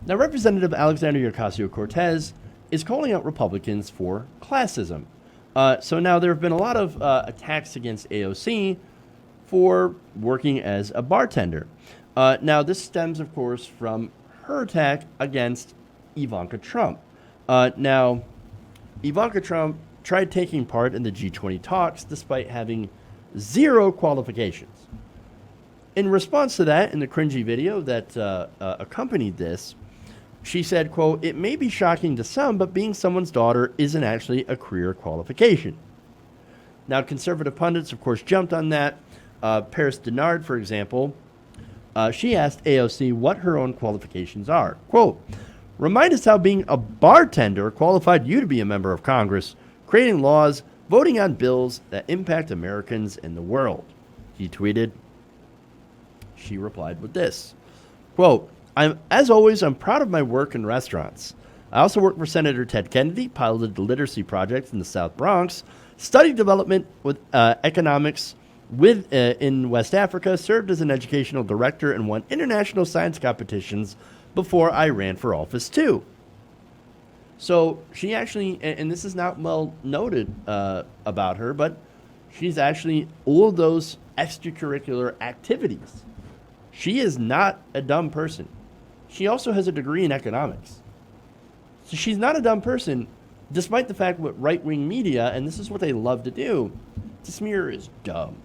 Now, Representative Alexandria Ocasio-Cortez is calling out Republicans for classism. So now there have been a lot of attacks against AOC for working as a bartender. Now, this stems, of course, from her attack against Ivanka Trump. Now, Ivanka Trump tried taking part in the G20 talks despite having zero qualifications. In response to that, in the cringy video that accompanied this, she said, quote, "It may be shocking to some, but being someone's daughter isn't actually a career qualification." Now, conservative pundits, of course, jumped on that. Paris Denard, for example, she asked AOC what her own qualifications are. Quote, "Remind us how being a bartender qualified you to be a member of Congress, creating laws, voting on bills that impact Americans and the world," he tweeted. She replied with this, quote, As always, I'm proud of my work in restaurants. I also worked for Senator Ted Kennedy, piloted the literacy project in the South Bronx, studied development with economics in West Africa, served as an educational director, and won international science competitions before I ran for office, too." So she actually, and this is not well noted about her, but she's actually all those extracurricular activities. She is not a dumb person. She also has a degree in economics. So she's not a dumb person, despite the fact that right-wing media, and this is what they love to do, to smear her as dumb.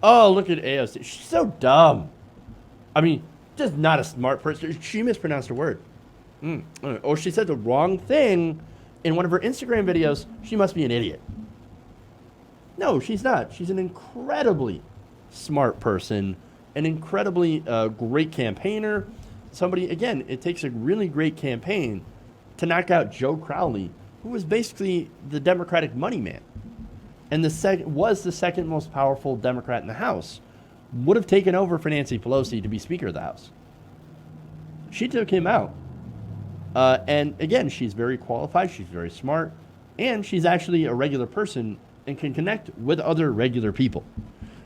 Oh, look at AOC. She's so dumb. I mean, just not a smart person. She mispronounced a word. Or she said the wrong thing in one of her Instagram videos. She must be an idiot. No, she's not. She's an incredibly smart person, an incredibly great campaigner. Somebody, again, it takes a really great campaign to knock out Joe Crowley, who was basically the Democratic money man, and was the second most powerful Democrat in the House. Would have taken over for Nancy Pelosi to be Speaker of the House. She took him out. And again, she's very qualified, she's very smart, and she's actually a regular person and can connect with other regular people.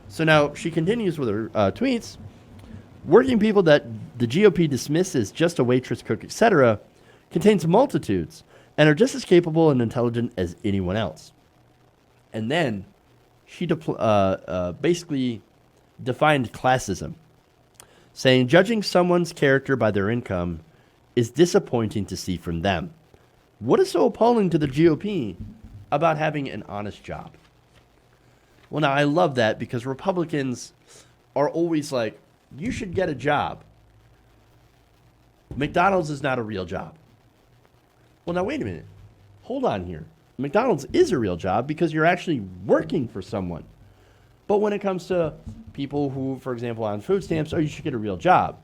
So now she continues with her tweets. "Working people that the GOP dismiss as just a waitress, cook, etc., contains multitudes and are just as capable and intelligent as anyone else." And then she basically defined classism, saying judging someone's character by their income is disappointing to see from them. What is so appalling to the GOP about having an honest job? Well, now I love that because Republicans are always like, you should get a job. McDonald's is not a real job. Well, now wait a minute. Hold on here. McDonald's is a real job because you're actually working for someone. But when it comes to people who, for example, on food stamps, you should get a real job.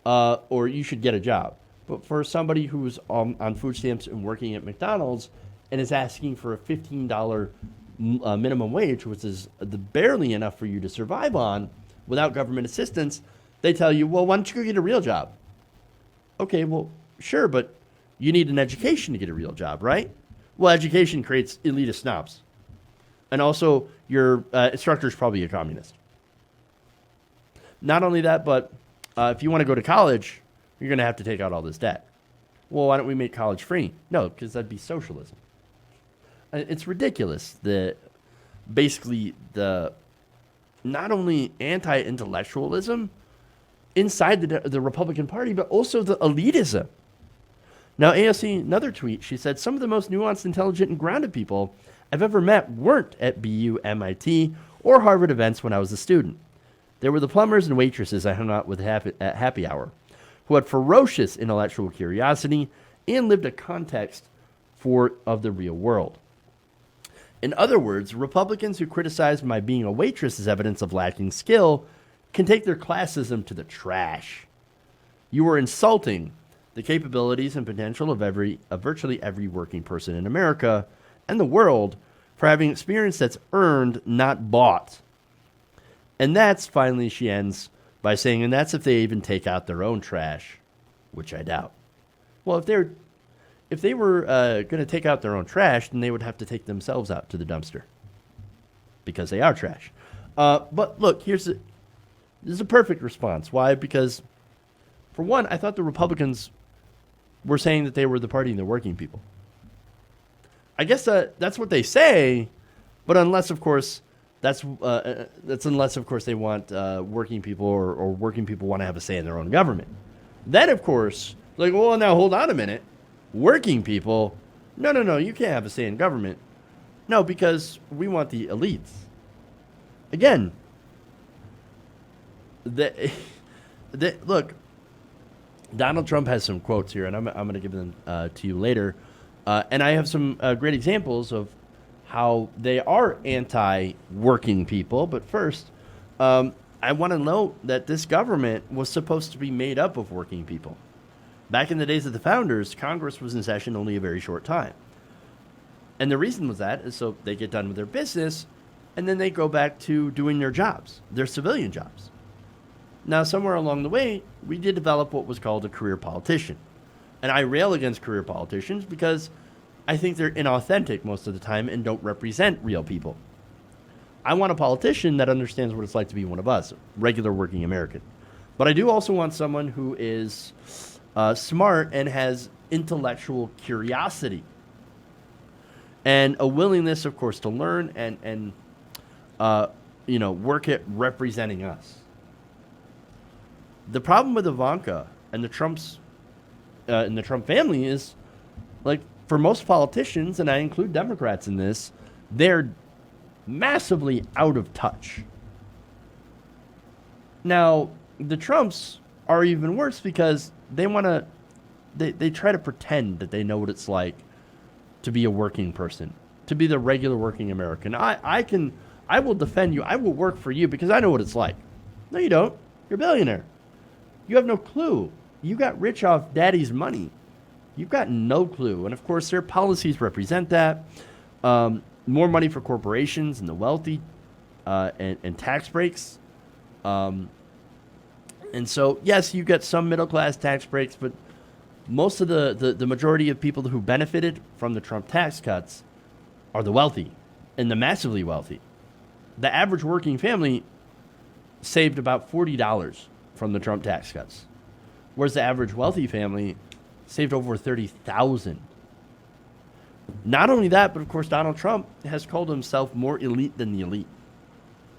Or you should get a job. But for somebody who's on food stamps and working at McDonald's and is asking for a $15 minimum wage, which is barely enough for you to survive on without government assistance, they tell you, well, why don't you go get a real job? Okay, well, sure, but you need an education to get a real job, right? Well, education creates elitist snobs. And also, your instructor is probably a communist. Not only that, but if you want to go to college, you're going to have to take out all this debt. Well, why don't we make college free? No, because that'd be socialism. It's ridiculous that basically the not only anti-intellectualism inside the Republican Party, but also the elitism. Now, AOC, another tweet, she said, "Some of the most nuanced, intelligent, and grounded people I've ever met weren't at BU, MIT, or Harvard events when I was a student. There were the plumbers and waitresses I hung out with at happy hour, who had ferocious intellectual curiosity and lived a context of the real world." In other words, Republicans who criticize my being a waitress as evidence of lacking skill can take their classism to the trash. You are insulting the capabilities and potential of virtually every working person in America and the world for having experience that's earned, not bought. And that's, finally, she ends by saying, and that's if they even take out their own trash, which I doubt. Well, if they were going to take out their own trash, then they would have to take themselves out to the dumpster because they are trash. But look, this is a perfect response. Why? Because, for one, I thought the Republicans were saying that they were the party of the working people. I guess that's what they say, but unless, of course, that's unless, of course, they want working people or working people want to have a say in their own government. Then, of course, like, well, now hold on a minute. Working people, no, you can't have a say in government. No, because we want the elites. Again, look, Donald Trump has some quotes here, and I'm going to give them to you later. And I have some great examples of how they are anti-working people. But first, I want to note that this government was supposed to be made up of working people. Back in the days of the founders, Congress was in session only a very short time. And the reason was that is so they get done with their business, and then they go back to doing their jobs, their civilian jobs. Now, somewhere along the way, we did develop what was called a career politician. And I rail against career politicians because I think they're inauthentic most of the time and don't represent real people. I want a politician that understands what it's like to be one of us, regular working American. But I do also want someone who is smart and has intellectual curiosity and a willingness, of course, to learn and work at representing us. The problem with Ivanka and the Trump family is, like, for most politicians, and I include Democrats in this, they're massively out of touch. Now, the Trumps are even worse because they try to pretend that they know what it's like to be a working person, to be the regular working American. I will defend you. I will work for you because I know what it's like. No, you don't. You're a billionaire. You have no clue. You got rich off daddy's money. You've got no clue. And of course, their policies represent that. More money for corporations and the wealthy, and tax breaks. And so, yes, you get some middle class tax breaks, but most of the majority of people who benefited from the Trump tax cuts are the wealthy and the massively wealthy. The average working family saved about $40 from the Trump tax cuts, whereas the average wealthy family saved over $30,000. Not only that, but of course Donald Trump has called himself more elite than the elite.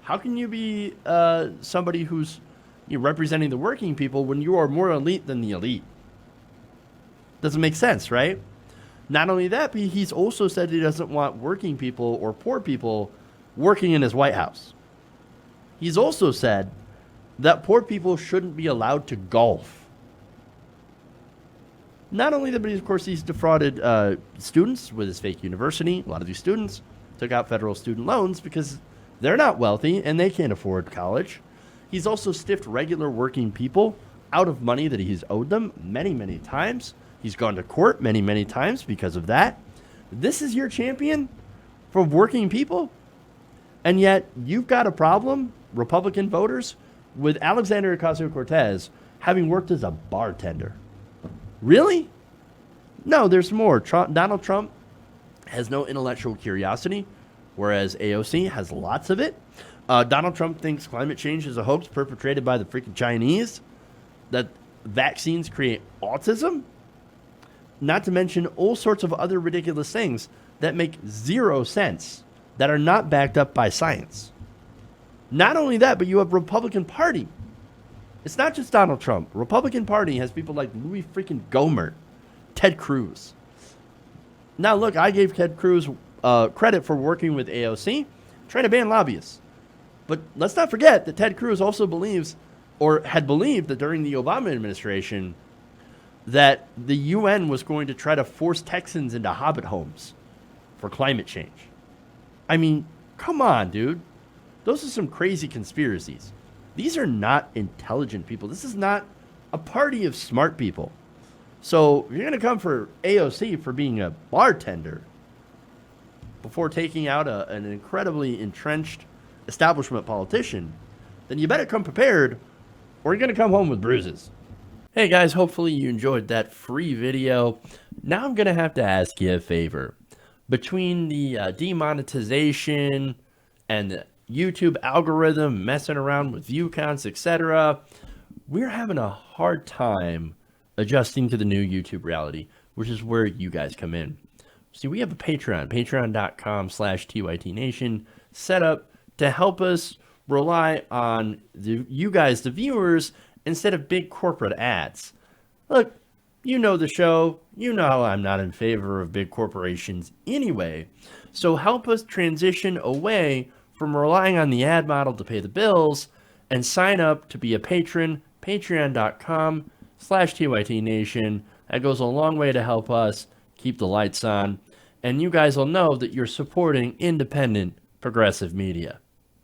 How can you be somebody who's representing the working people when you are more elite than the elite? Doesn't make sense, right? Not only that, but he's also said he doesn't want working people or poor people working in his White House. He's also said that poor people shouldn't be allowed to golf. Not only that, but of course he's defrauded students with his fake university. A lot of these students took out federal student loans because they're not wealthy and they can't afford college. He's also stiffed regular working people out of money that he's owed them many, many times. He's gone to court many, many times because of that. This is your champion for working people? And yet you've got a problem, Republican voters, with Alexander Ocasio-Cortez having worked as a bartender. Really? No, there's more. Donald Trump has no intellectual curiosity, whereas AOC has lots of it. Donald Trump thinks climate change is a hoax perpetrated by the freaking Chinese, that vaccines create autism, not to mention all sorts of other ridiculous things that make zero sense, that are not backed up by science. Not only that, but you have Republican Party. It's not just Donald Trump. Republican Party has people like Louis freaking Gohmert, Ted Cruz. Now, look, I gave Ted Cruz credit for working with AOC, trying to ban lobbyists. But let's not forget that Ted Cruz also believes, or had believed that during the Obama administration, that the UN was going to try to force Texans into hobbit homes for climate change. I mean, come on, dude. Those are some crazy conspiracies. These are not intelligent people. This is not a party of smart people. So if you're going to come for AOC for being a bartender before taking out an incredibly entrenched establishment politician, then you better come prepared or you're going to come home with bruises. Hey guys, hopefully you enjoyed that free video. Now I'm going to have to ask you a favor. Between the demonetization and the YouTube algorithm messing around with view counts, etc., we're having a hard time adjusting to the new YouTube reality, which is where you guys come in. See, we have a Patreon, patreon.com/TYTNation, set up to help us rely on you guys, the viewers, instead of big corporate ads. Look, you know the show. You know I'm not in favor of big corporations anyway. So help us transition away from relying on the ad model to pay the bills and sign up to be a patron, patreon.com/TYTNation. That goes a long way to help us keep the lights on. And you guys will know that you're supporting independent, progressive media.